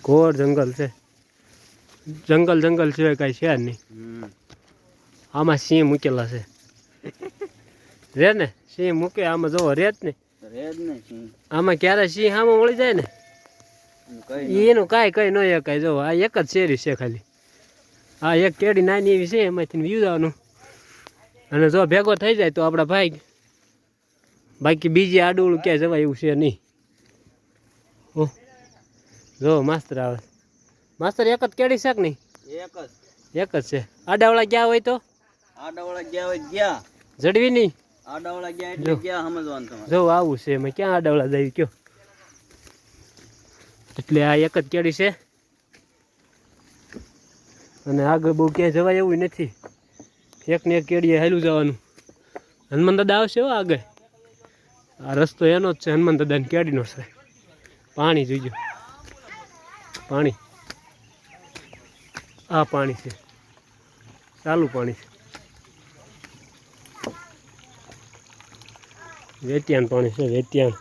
ઘોર જંગલ છે, જંગલ જંગલ સિવાય કાંઈ છે નહીં. આમાં સિંહ મૂકેલા છે, રે ને સિંહ મૂકે આમાં જોવો રે જ ને, આમાં ક્યારે સિંહ આમાં મળી જાય ને એનું કાંઈ કઈ ન શકાય. જો આ એક જ શેરી છે ખાલી, આ એક કેડી નાની એવી છે, એમાંથી વ્યૂ જવાનું અને જો ભેગો થઈ જાય તો આપણા ભાઈ, બાકી બીજી આડું ક્યાંય જવાય એવું છે નહીં. જો માસ્તર આવે, માસ્તર એક જ કેડી છે કે નહીં? એક જ છે. આડાવાળા ગયા હોય તો આડાવાળા ગયા હોય ગયા, જડવી નહીં. આડાવાળા ગયા એટલે ગયા સમજવાનું તમારે. જો આવું છે, એમાં ક્યાં આડાવાળા જાય કયો? એટલે આ એક જ કેડી છે અને આગળ બહુ ક્યાંય જવાય એવું નથી. એકને એક કેડીએ હાલું જવાનું. હનુમાન દાદા આવશે હો આગળ. આ રસ્તો એનો જ છે, હનુમાન દાદાની કેડીનો છે. પાણી જોઈજો, પાણી, આ પાણી છે, ચાલુ પાણી છે, વેતિયાન પાણી છે, વેતિયાન.